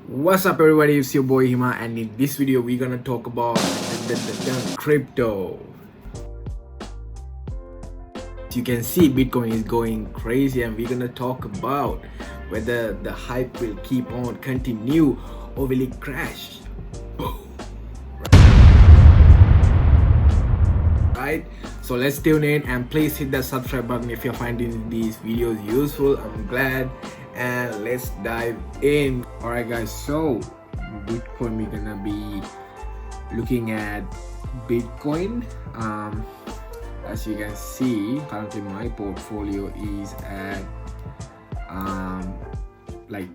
What's up everybody, it's your boy Hima, and in this video we're gonna talk about the crypto. As you can see, Bitcoin is going crazy, and we're gonna talk about whether the hype will keep on continue or will it crash. Right, so let's tune in and please hit that subscribe button if you're finding these videos useful. I'm glad, and let's dive in. All right guys, so Bitcoin, we're gonna be looking at Bitcoin. As you can see, currently my portfolio is at like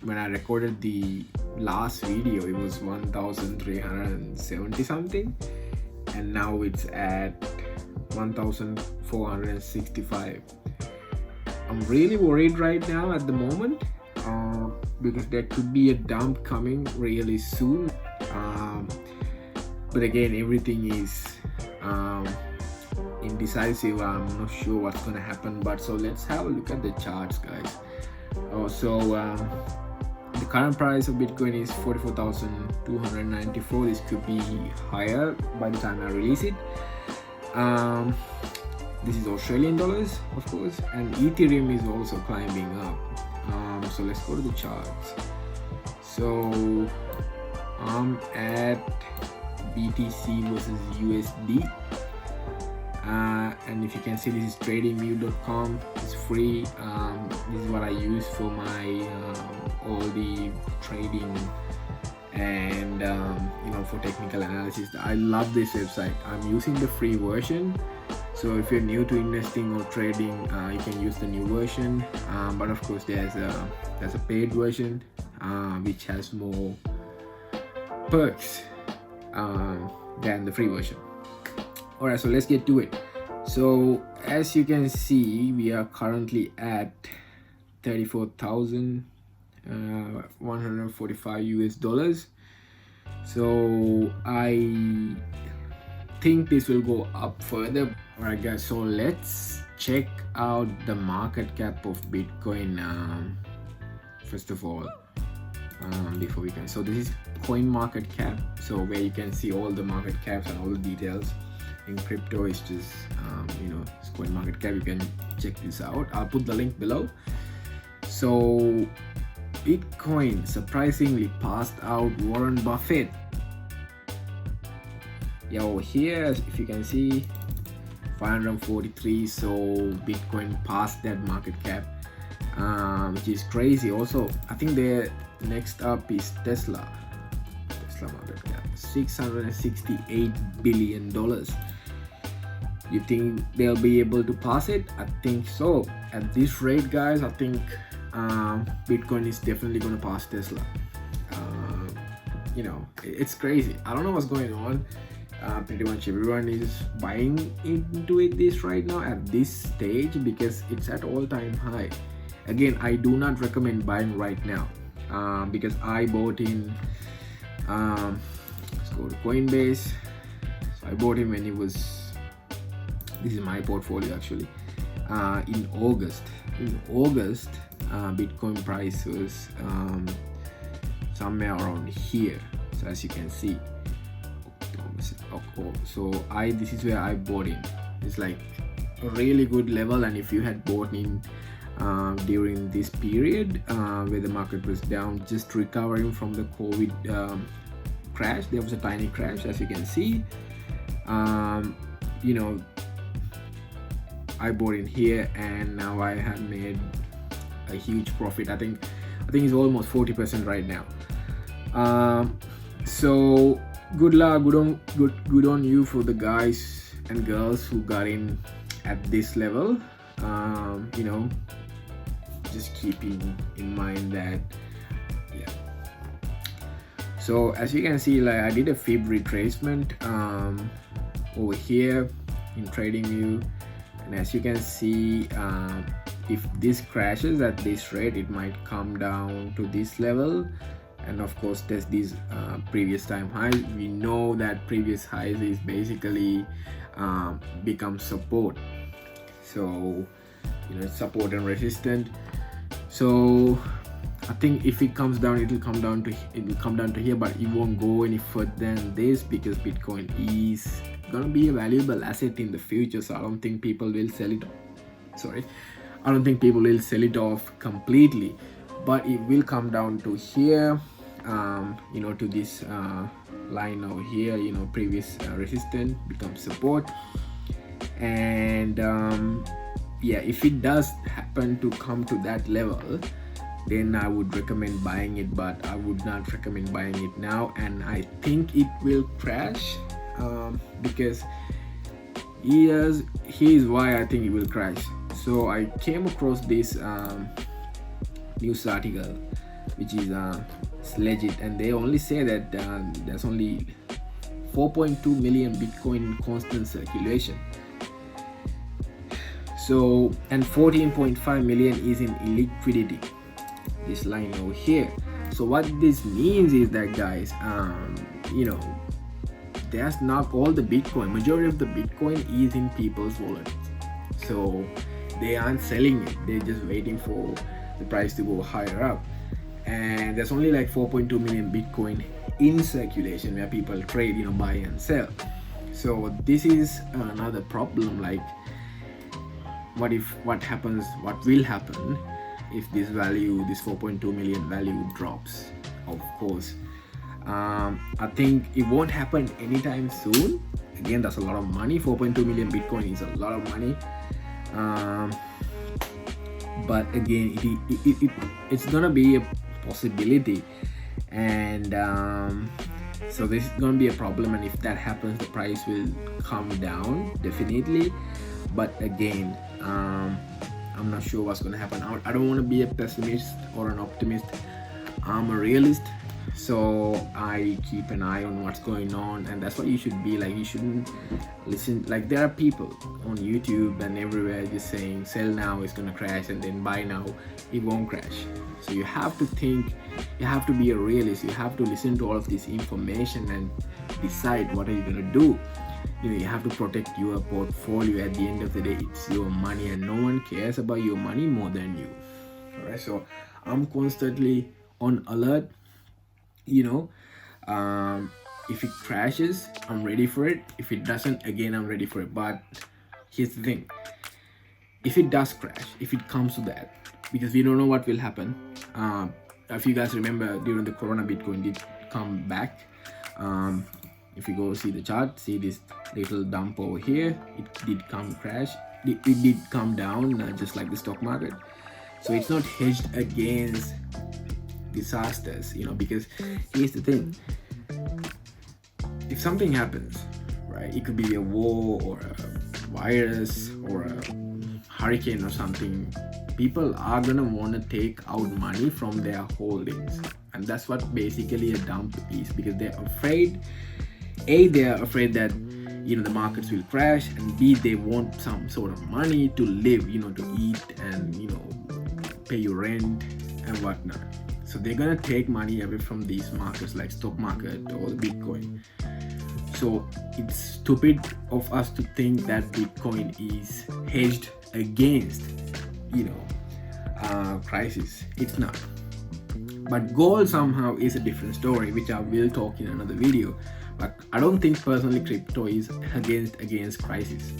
when I recorded the last video it was 1370 something, and now it's at 1465. I'm really worried right now at the moment because there could be a dump coming really soon, but again everything is indecisive. I'm not sure what's gonna happen, but so let's have a look at the charts, guys. The current price of Bitcoin is 44,294. This could be higher by the time I release it. This is Australian dollars, of course, and Ethereum is also climbing up. So let's go to the charts. So I'm at BTC versus USD, and if you can see, this is tradingview.com. It's free. This is what I use for my all the trading and for technical analysis. I love this website. I'm using the free version, so if you're new to investing or trading, you can use the new version, but of course there's a paid version which has more perks than the free version. Alright, so let's get to it. So as you can see, we are currently at 34,145 US dollars. So I think this will go up further. Alright guys, so let's check out the market cap of Bitcoin first of all, before we can. So this is coin market cap, so where you can see all the market caps and all the details. In crypto, it's just it's coin market cap. You can check this out. I'll put the link below. So Bitcoin surprisingly passed out Warren Buffett. Yeah, over here, if you can see, 543. So Bitcoin passed that market cap, which is crazy. Also, I think the next up is Tesla market cap, $668 billion. You think they'll be able to pass it? I think so. At this rate, guys, I think Bitcoin is definitely going to pass Tesla. It's crazy. I don't know what's going on. Pretty much everyone is buying into this right now at this stage because it's at all-time high. Again, I do not recommend buying right now because I bought in. Let's go to Coinbase. So I bought him when it was. This is my portfolio actually. In August, Bitcoin price was somewhere around here. So as you can see, so this is where I bought in. It's like a really good level, and if you had bought in during this period where the market was down, just recovering from the COVID crash, there was a tiny crash, as you can see. I bought in here, and now I have made a huge profit. I think it's almost 40% right now. So good luck, good on you for the guys and girls who got in at this level. Just keeping in mind that, yeah. So as you can see, like I did a fib retracement over here in TradingView, and as you can see, if this crashes at this rate, it might come down to this level, and of course there's these previous time highs. We know that previous highs is basically become support, so support and resistance. So I think if it comes down, it will come down to here, but it won't go any further than this, because Bitcoin is gonna be a valuable asset in the future. So I don't think people will sell it. I don't think people will sell it off completely, but it will come down to here, to this line over here, previous resistance becomes support. And if it does happen to come to that level, then I would recommend buying it, but I would not recommend buying it now. And I think it will crash, because here's why I think it will crash. So I came across this news article, which is legit, and they only say that there's only 4.2 million Bitcoin in constant circulation. So, and 14.5 million is in illiquidity, this line over here. So what this means is that, guys, there's not all the Bitcoin, majority of the Bitcoin is in people's wallets. So they aren't selling it, they're just waiting for the price to go higher up. And there's only like 4.2 million Bitcoin in circulation where people trade, buy and sell. So this is another problem. Like, what will happen if this 4.2 million value drops? Of course, I think it won't happen anytime soon. Again, that's a lot of money. 4.2 million Bitcoin is a lot of money. But again, it's gonna be a possibility, and so this is gonna be a problem. And if that happens, the price will come down definitely. But again, I'm not sure what's gonna happen. I don't want to be a pessimist or an optimist. I'm a realist, so I keep an eye on what's going on, and that's what you should be like. You shouldn't listen, like, there are people on YouTube and everywhere just saying sell now, it's gonna crash, and then buy now, it won't crash. So you have to think, you have to be a realist, you have to listen to all of this information and decide what are you gonna do. You have to protect your portfolio. At the end of the day, it's your money, and no one cares about your money more than you. All right, so I'm constantly on alert. If it crashes, I'm ready for it. If it doesn't, again, I'm ready for it. But here's the thing, if it does crash, if it comes to that, because we don't know what will happen. If you guys remember, during the corona, Bitcoin did come back. If you go see the chart, see this little dump over here, it did crash. It did come down, just like the stock market. So it's not hedged against disasters, because here's the thing, if something happens, right, it could be a war or a virus or a hurricane or something, people are gonna want to take out money from their holdings. And that's what basically a dump is, because they're afraid, they're afraid that the markets will crash, and B, they want some sort of money to live, to eat and pay your rent and whatnot. So they're gonna take money away from these markets like stock market or Bitcoin. So it's stupid of us to think that Bitcoin is hedged against crisis. It's not. But gold somehow is a different story, which I will talk in another video. But I don't think personally crypto is against crisis.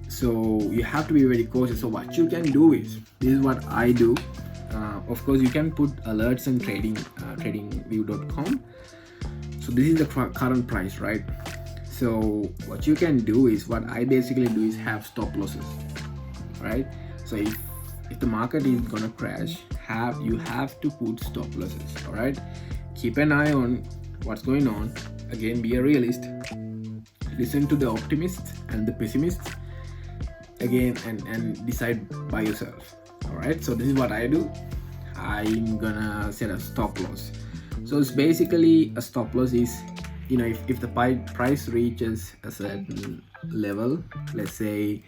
So you have to be very cautious. So what you can do is, this is what I do. Of course, you can put alerts in tradingview.com. So this is the current price, right? So what you can do is, what I basically do is have stop losses, right? So if the market is gonna crash, you have to put stop losses. All right, keep an eye on what's going on. Again, be a realist, listen to the optimists and the pessimists, again, and decide by yourself. All right, so this is what I do. I'm gonna set a stop loss. So it's basically, a stop loss is, if the price reaches a certain level, let's say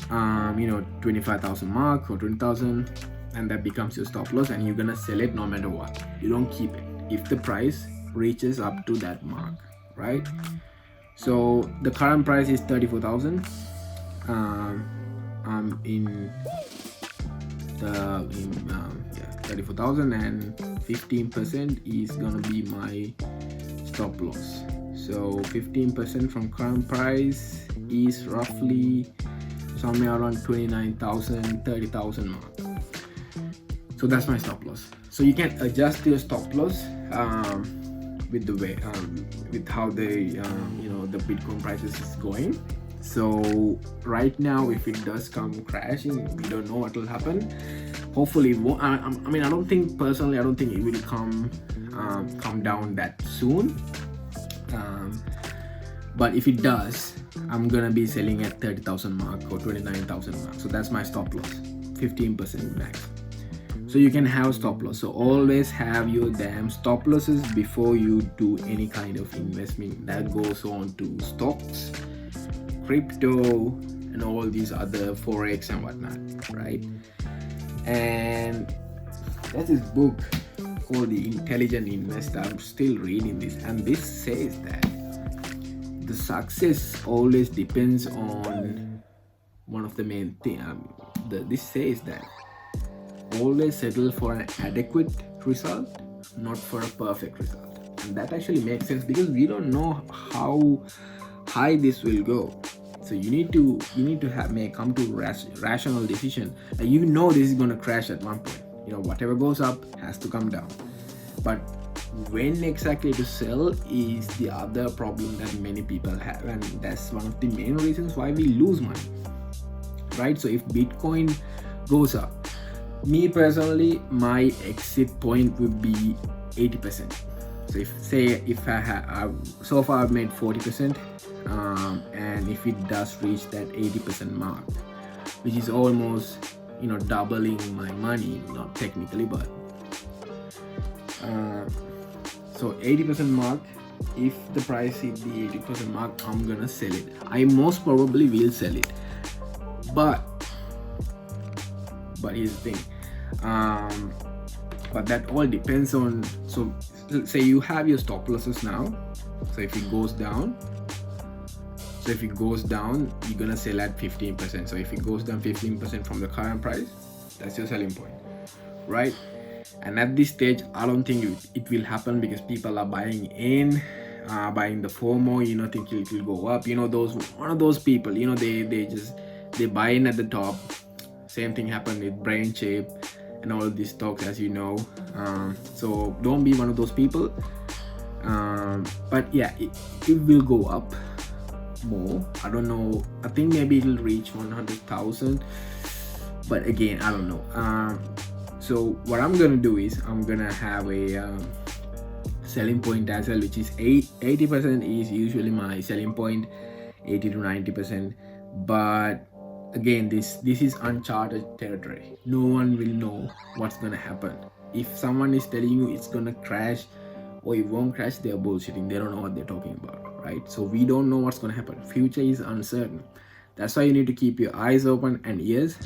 25,000 mark or 20,000, and that becomes your stop loss, and you're gonna sell it no matter what. You don't keep it if the price reaches up to that mark, right? So the current price is 34,000. 34,000, and 15% is gonna be my stop loss. So 15% from current price is roughly somewhere around 29,000, 30,000 mark. So that's my stop loss. So you can adjust your stop loss with the way with how the the Bitcoin prices is going. So right now, if it does come crashing, we don't know what will happen. Hopefully it won't. I mean, I don't think it will come down that soon. But if it does, I'm gonna be selling at 30,000 mark or 29,000 mark. So that's my stop loss, 15% max. So you can have stop loss. So always have your damn stop losses before you do any kind of investment that goes on to stocks, crypto, and all these other forex and whatnot, right? And there's this book called The Intelligent Investor. I'm still reading this, and this says that the success always depends on one of the main things. This says that always settle for an adequate result, not for a perfect result. And that actually makes sense because we don't know how high this will go. So you need to come to rational decision. This is going to crash at one point. Whatever goes up has to come down. But when exactly to sell is the other problem that many people have, and that's one of the main reasons why we lose money, right? So if Bitcoin goes up, me personally, my exit point would be 80%. So if I have so far I've made 40%, and if it does reach that 80% mark, which is almost doubling my money, not technically, but so 80% mark, if the price hit the 80% mark, I'm gonna sell it. I most probably will sell it, but here's the thing, but that all depends on, so say you have your stop losses now. So if it goes down, you're gonna sell at 15%. So if it goes down 15% from the current price, that's your selling point, right? And at this stage, I don't think it will happen because people are buying in, buying the FOMO, think it will go up. One of those people, they buy in at the top. Same thing happened with Brain Chip and all of these stocks, as you know. So don't be one of those people. But yeah, it will go up more. I don't know. I think maybe it'll reach 100,000. But again, I don't know. So what I'm gonna do is I'm gonna have a selling point as well, which is 80% is usually my selling point, 80 to 90%. But again, this is uncharted territory. No one will know what's gonna happen. If someone is telling you it's gonna crash or it won't crash, they're bullshitting. They don't know what they're talking about, right? So we don't know what's gonna happen. Future is uncertain. That's why you need to keep your eyes open and ears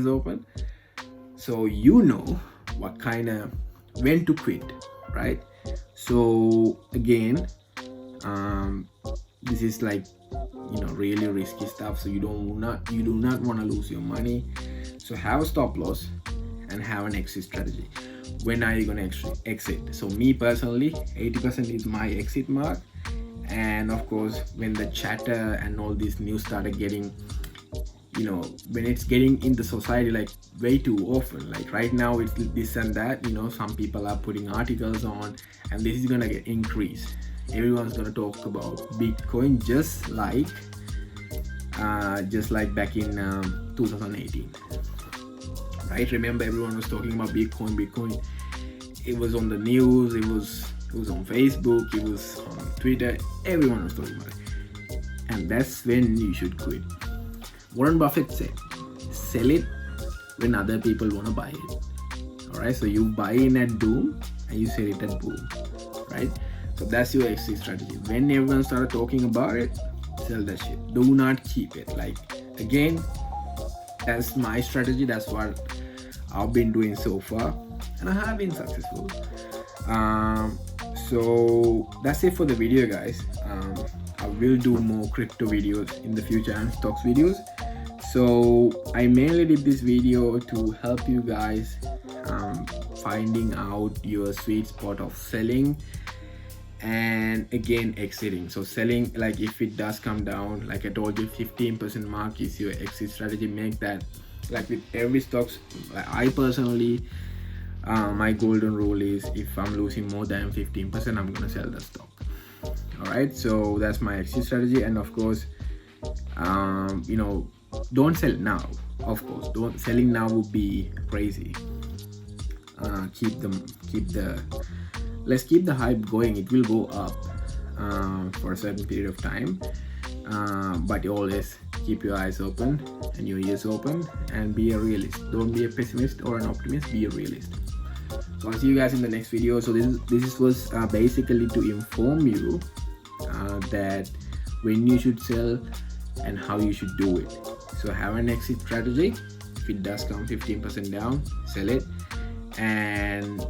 open, so when to quit, right? So again, this is like really risky stuff, so you do not want to lose your money. So have a stop loss and have an exit strategy. When are you going to exit? So me personally, 80% is my exit mark. And of course, when the chatter and all this news started getting, when it's getting in the society like way too often, like right now it's this and that, some people are putting articles on, and this is gonna get increased. Everyone's gonna talk about Bitcoin just like back in 2018, right? Remember, everyone was talking about Bitcoin. It was on the news, it was on Facebook, it was on Twitter, everyone was talking about it. And that's when you should quit. Warren Buffett said, sell it when other people want to buy it. Alright, so you buy in at doom and you sell it at boom, right? So that's your exit strategy. When everyone started talking about it, sell that shit. Do not keep it. Like, again, that's my strategy. That's what I've been doing so far, and I have been successful. So that's it for the video, guys. I will do more crypto videos in the future and stocks videos. So I mainly did this video to help you guys finding out your sweet spot of selling and again exiting. So selling, like if it does come down, like I told you, 15% mark is your exit strategy. Make that, like with every stocks, I personally my golden rule is if I'm losing more than 15%, I'm gonna sell the stock. All right, so that's my exit strategy. And of course, you know, don't sell now. Of course, don't selling now would be crazy. Let's keep the hype going. It will go up for a certain period of time, but you always keep your eyes open and your ears open and be a realist. Don't be a pessimist or an optimist, be a realist. So I'll see you guys in the next video. So this was basically to inform you that when you should sell and how you should do it. So have an exit strategy. If it does come 15% down, sell it. And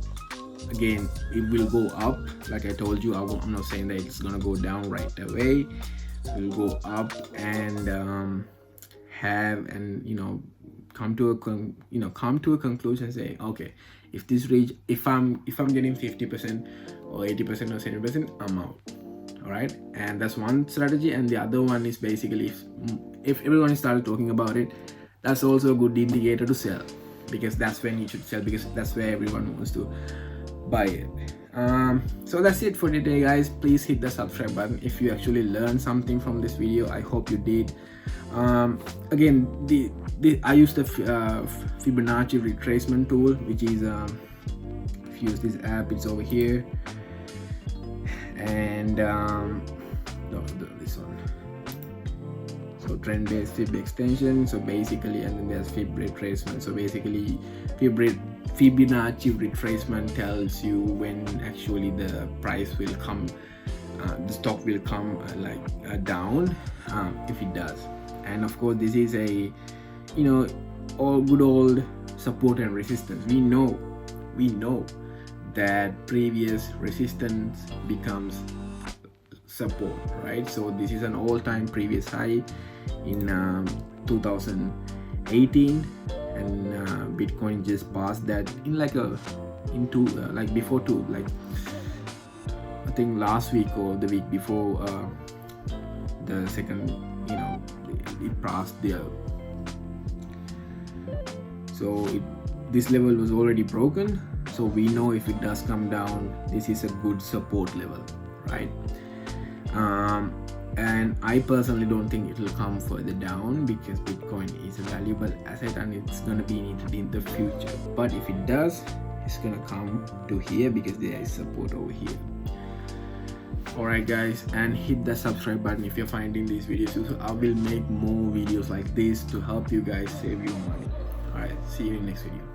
again, it will go up. Like I told you, I'm not saying that it's gonna go down right away. It will go up and come to a conclusion. Say, okay, if this reach, if I'm getting 50% or 80% or 70%, I'm out. All right, and that's one strategy. And the other one is basically if everyone started talking about it, that's also a good indicator to sell, because that's when you should sell, because that's where everyone wants to buy it. So that's it for today, guys. Please hit the subscribe button if you actually learned something from this video. I hope you did. Again, I use the Fibonacci retracement tool, which is if you use this app, it's over here. And this one, so trend-based Fib extension. So basically, and then there's Fib retracement. So basically, Fibonacci retracement tells you when actually the price will come, the stock will come down, if it does. And of course, this is a all good old support and resistance. We know that previous resistance becomes support, right? So this is an all-time previous high in 2018, and Bitcoin just passed that in I think last week or the week before, the second, it passed there. So this level was already broken. So we know if it does come down, this is a good support level, right? And I personally don't think it will come further down, because Bitcoin is a valuable asset and it's going to be needed in the future. But if it does, it's going to come to here because there is support over here. Alright guys, and hit the subscribe button if you're finding these videos. So I will make more videos like this to help you guys save your money. Alright, see you in the next video.